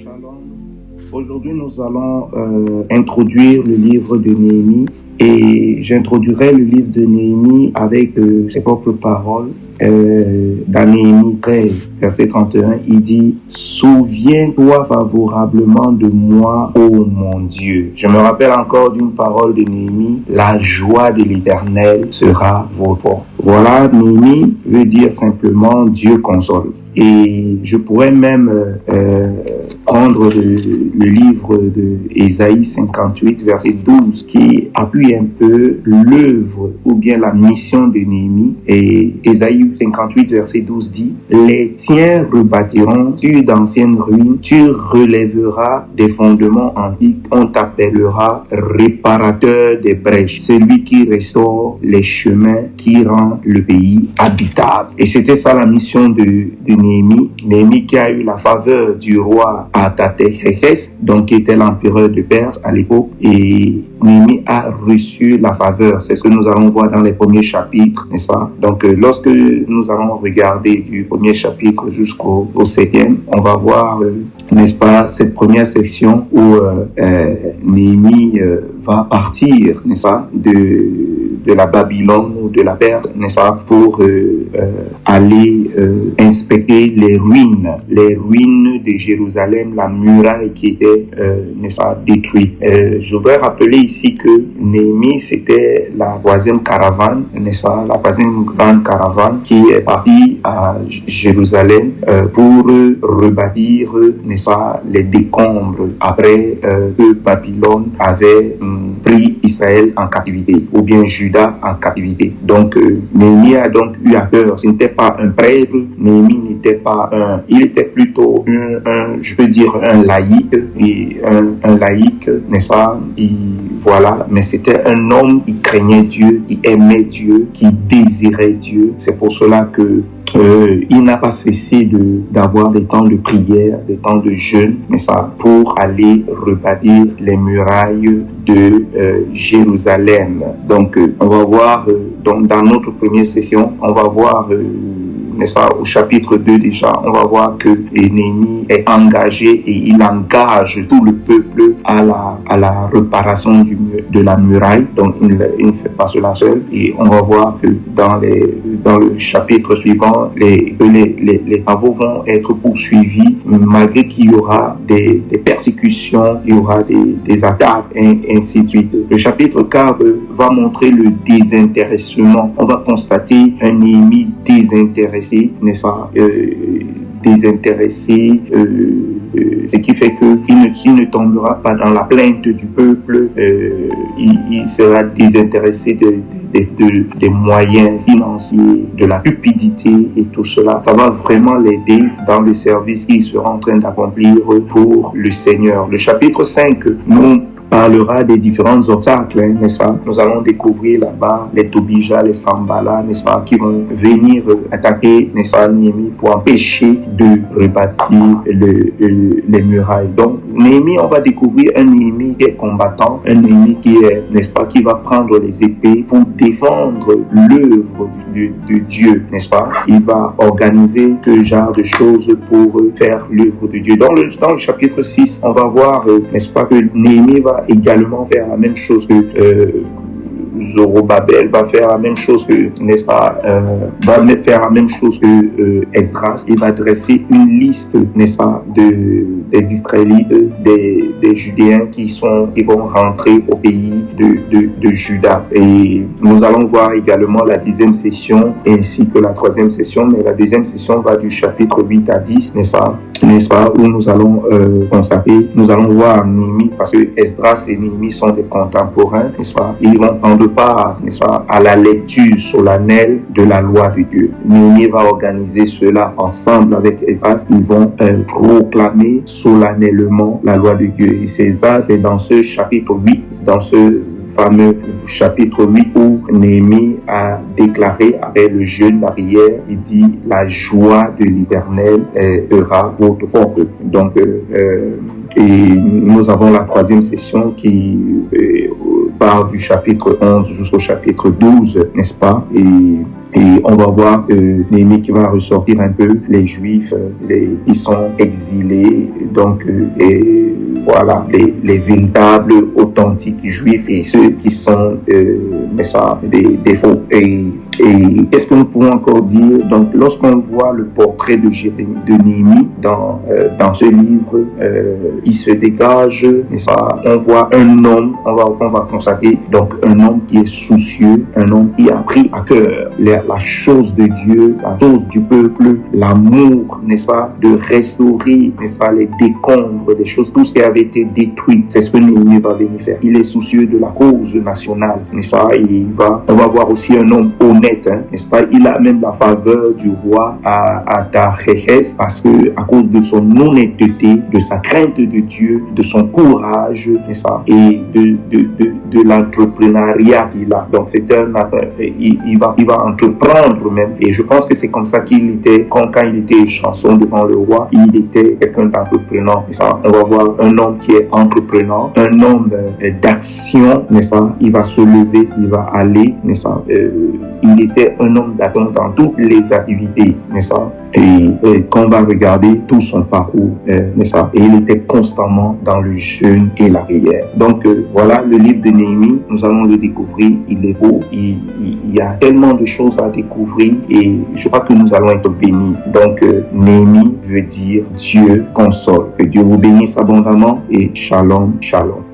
Shalom. Aujourd'hui, nous allons introduire le livre de Néhémie et j'introduirai le livre de Néhémie avec ses propres paroles. Dans Néhémie 13, verset 31, il dit « Souviens-toi favorablement de moi, ô mon Dieu ». Je me rappelle encore d'une parole de Néhémie « La joie de l'Éternel sera votre force ». Voilà, Néhémie veut dire simplement « Dieu console ». Et je pourrais même prendre le livre de Ésaïe 58, verset 12, qui appuie un peu l'œuvre ou bien la mission de Néhémie. Et Ésaïe 58, verset 12 dit « Les tiens rebâtiront sur d'anciennes ruines, tu relèveras des fondements antiques, on t'appellera réparateur des brèches, celui qui restaure les chemins, qui rend le pays habitable. » Et c'était ça la mission de Néhémie. Néhémie qui a eu la faveur du roi Artaxerxès, donc qui était l'empereur de Perse à l'époque, et Néhémie a reçu la faveur. C'est ce que nous allons voir dans les premiers chapitres, n'est-ce pas? Donc, lorsque nous allons regarder du premier chapitre jusqu'au 7e, on va voir, n'est-ce pas, cette première section où Néhémie va partir, n'est-ce pas, de la Babylone ou de la Perse, n'est-ce pas, pour aller inspecter les ruines de Jérusalem, la muraille qui était, n'est-ce pas, détruite. Je voudrais rappeler ici que Néhémie, c'était la troisième caravane, n'est-ce pas, la troisième grande caravane qui est partie à Jérusalem pour rebâtir, n'est-ce pas, les décombres après que Babylone avait pris Israël en captivité, ou bien Juda en captivité. Donc, Néhémie a donc eu à cœur. Ce n'était pas un prêtre, Néhémie n'était pas il était plutôt je peux dire un laïc, et un laïc, n'est-ce pas, voilà, mais c'était un homme qui craignait Dieu, qui aimait Dieu, qui désirait Dieu. C'est pour cela que il n'a pas cessé d'avoir des temps de prière, des temps de jeûne, n'est-ce pas, pour aller rebâtir les murailles de Jérusalem. Donc, on va voir, donc, dans notre première session, on va voir, n'est-ce pas, au chapitre 2 déjà, on va voir que Néhémie est engagé et il engage tout le peuple à la réparation de la muraille. Donc, il ne fait pas cela seul. Et on va voir que dans le chapitre suivant, les travaux vont être poursuivis, malgré qu'il y aura des persécutions, il y aura des attaques, et ainsi de suite. Le chapitre 4 va montrer le désintéressement. On va constater un Néhémie désintéressé, n'est-ce pas, désintéressé, ce qui fait qu'il ne tombera pas dans la plainte du peuple, il sera désintéressé des moyens financiers, de la cupidité et tout cela. Ça va vraiment l'aider dans le service qu'il sera en train d'accomplir pour le Seigneur. Le chapitre 5 nous parlera des différents obstacles, n'est-ce pas? Nous allons découvrir là-bas les Tobija, les Sambala, n'est-ce pas, qui vont venir attaquer, n'est-ce pas, Néhémie pour empêcher de rebâtir les murailles. Donc, Néhémie, on va découvrir un Néhémie qui est combattant, un Néhémie qui est, n'est-ce pas, qui va prendre les épées pour défendre l'œuvre de Dieu, n'est-ce pas? Il va organiser ce genre de choses pour faire l'œuvre de Dieu. Dans le chapitre 6, on va voir, n'est-ce pas, que Néhémie va également faire la même chose que Zorobabel, va faire la même chose que, n'est-ce pas, va faire la même chose que Esdras. Il va dresser une liste, n'est-ce pas, des Israélites, des Judéens qui vont rentrer au pays de Juda. Et nous allons voir également la 10e session ainsi que la 3e session, mais la 2e session va du chapitre 8 à 10, n'est-ce pas, où nous allons constater, nous allons voir Néhémie, parce que Esdras et Néhémie sont des contemporains, n'est-ce pas, ils vont prendre part, n'est-ce pas, à la lecture solennelle de la loi de Dieu. Néhémie va organiser cela ensemble avec Esdras. Ils vont proclamer solennellement la loi de Dieu. Et c'est ça, c'est dans ce chapitre 8, dans ce fameux chapitre 8 où Néhémie a déclaré après le jeûne, la prière, il dit la joie de l'Éternel sera votre force. Donc, et nous avons la 3e session qui part du chapitre 11 jusqu'au chapitre 12, n'est-ce pas? Et Et on va voir Néhémie qui va ressortir un peu les Juifs qui sont exilés, donc et voilà, les véritables, authentiques Juifs et ceux qui sont, n'est-ce pas, des faux. Et qu'est-ce que nous pouvons encore dire? Donc, lorsqu'on voit le portrait de Néhémie dans ce livre, il se dégage, n'est-ce pas? On voit un homme, on va constater, donc un homme qui est soucieux, un homme qui a pris à cœur la chose de Dieu, la chose du peuple, l'amour, n'est-ce pas? De restaurer, n'est-ce pas? Les décombres, des choses, tout ce qui avait été détruit. C'est ce que Néhémie va venir faire. Il est soucieux de la cause nationale, n'est-ce pas? On va voir aussi un homme honnête, n'est-ce pas? Il a même la faveur du roi Artaxerxès parce que à cause de son honnêteté, de sa crainte de Dieu, de son courage, n'est-ce pas? Et de l'entrepreneuriat qu'il a. Donc c'est il va entreprendre même. Et je pense que c'est comme ça qu'il était quand il était chanson devant le roi. Il était quelqu'un d'entrepreneur. On va voir un homme qui est entrepreneur, un homme d'action, n'est-ce pas? Il va se lever, il va aller, n'est-ce pas? Il était un homme d'action dans toutes les activités, n'est-ce pas? Et quand on va regarder tout son parcours, n'est-ce pas? Et il était constamment dans le jeûne et la prière. Donc voilà le livre de Néhémie, nous allons le découvrir, il est beau, il y a tellement de choses à découvrir et je crois que nous allons être bénis. Donc Néhémie veut dire Dieu console. Que Dieu vous bénisse abondamment et shalom, shalom.